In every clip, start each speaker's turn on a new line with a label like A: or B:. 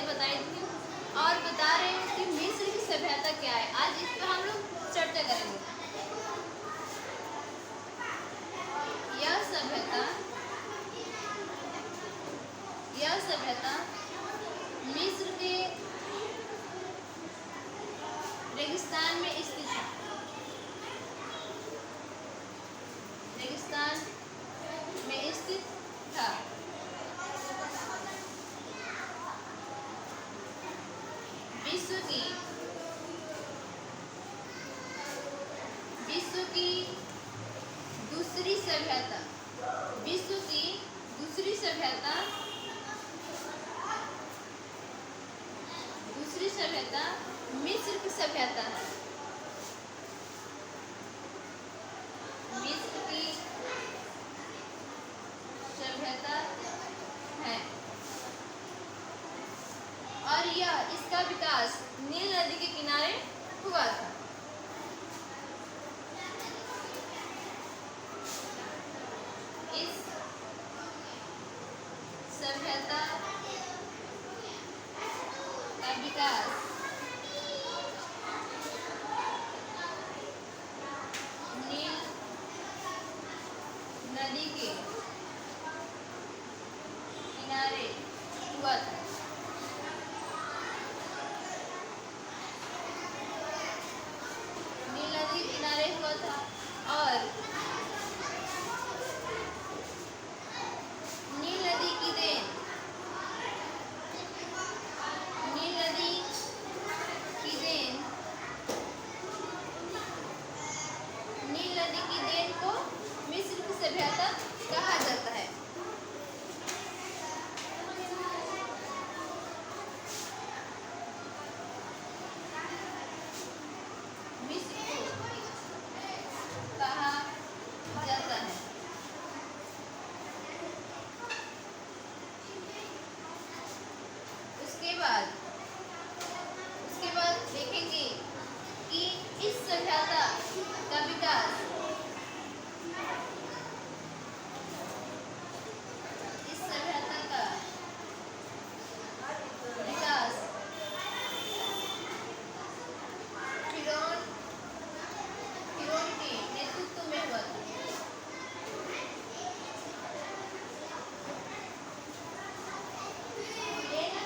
A: बताई थी और बता रहे हैं कि मिस्र की सभ्यता क्या है। आज इस पर हम लोग चर्चा करेंगे। यह सभ्यता मिस्र के रेगिस्तान में स्थित है। रेगिस्तान में स्थित था। विश्व की दूसरी सभ्यता मिस्र की सभ्यता है। मिस्र की सभ्यता है और इसका विकास नील नदी के किनारे हुआ था। इस सभ्यता का विकास नील नदी के किनारे हुआ था। नील नदी के किनारे हुआ था और नील नदी की देन को मिस्र की सभ्यता कहा जाता है। मिस्र को कहा जाता है। उसके बाद देखेंगे कि इस सभ्यता का विकास फिरौन के नेतृत्व में हुआ था।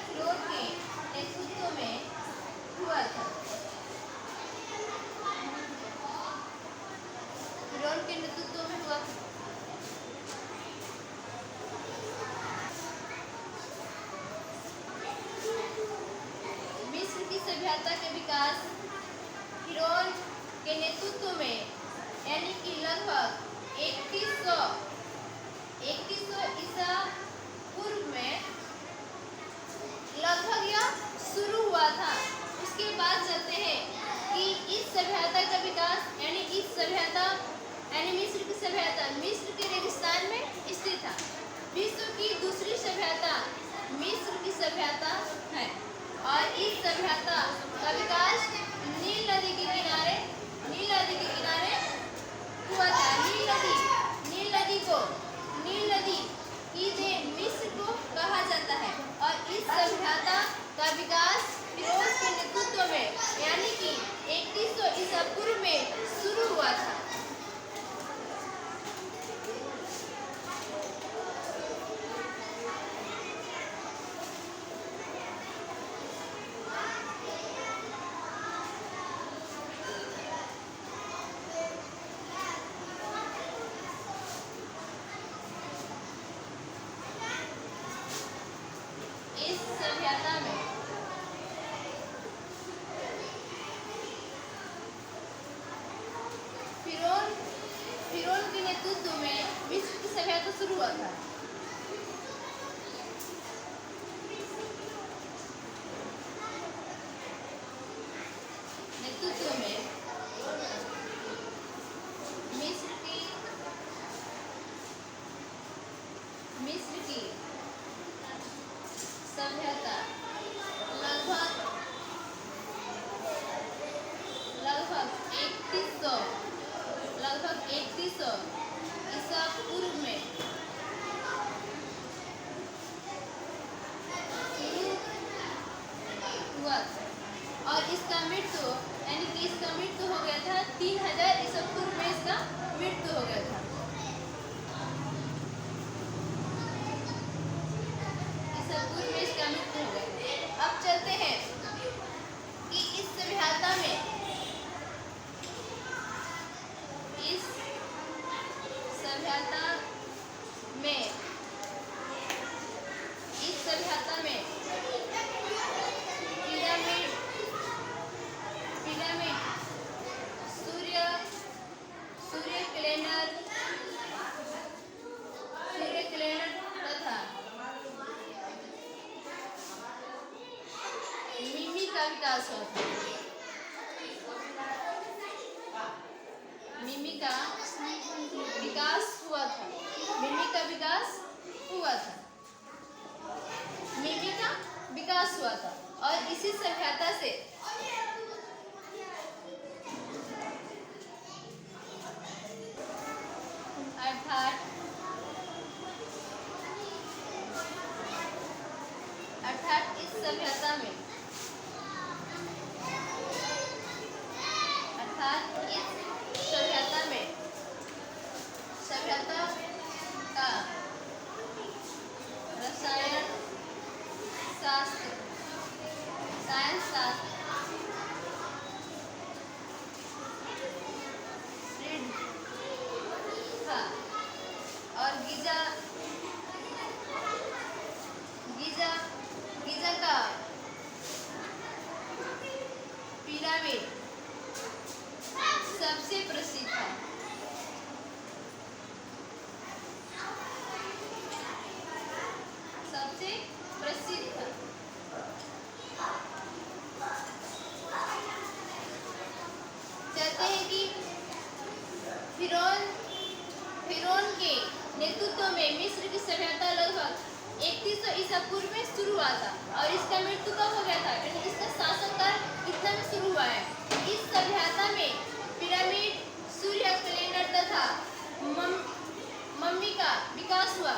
A: फिरौन के नेतृत्व में हुआ था। फिरौन के नेतृत्व में हुआ था। मिस्र की सभ्यता के विकास फिरौन के नेतृत्व में यानी कि लगभग 2100 ईसा पूर्व में लगभग यह शुरू हुआ था। उसके बाद चलते हैं कि इस सभ्यता का विकास यानी मिस्र की सभ्यता मिस्र के रेगिस्तान में स्थित था। विश्व की दूसरी सभ्यता मिस्र की सभ्यता है और इस सभ्यता का विकास नील नदी के किनारे हुआ था। नील नदी की देन मिस्र को कहा जाता है और इस सभ्यता का विकास फिरौन के नेतृत्व में यानी कि 2100 ईसा पूर्व में शुरू हुआ था। इस सभ्यता में फिरौन के नेतृत्व में मिस्र की सभ्यता शुरू हुआ था। नेतृत्व में मिस्र की सभ्यता लगभग 3100 ईसा पूर्व में शुरू 3000 ईसा पूर्व में इसका मृत्यु हो गया था। ईसा पूर्व में इसका मृत्यु हो गया। अब चलते हैं कि इस सभ्यता में पिरामिड, सूर्य कैलेंडर तथा मिमी का विकास हुआ था। मिमी का विकास हुआ था। मिमी का विकास हुआ था। मिमी का विकास हुआ था और इसी सभ्यता से अर्थात इस सभ्यता में सभ्यता का रसायन शास्त्र, साइंस शास्त्र, था और गीजा का पिरामिड सबसे प्रसिद्ध था। सबसे प्रसिद्ध था। कहते हैं कि फिरौन के नेतृत्व में मिस्र की सभ्यता लगभग 3100 ईसा पूर्व में शुरू हुआ था और इसका मृत्यु कब हो गया था? इसका शासनकाल कितना में शुरू हुआ है? इस सभ्यता में पिरामिड, सूर्य कैलेंडर तथा मम्मी का विकास हुआ।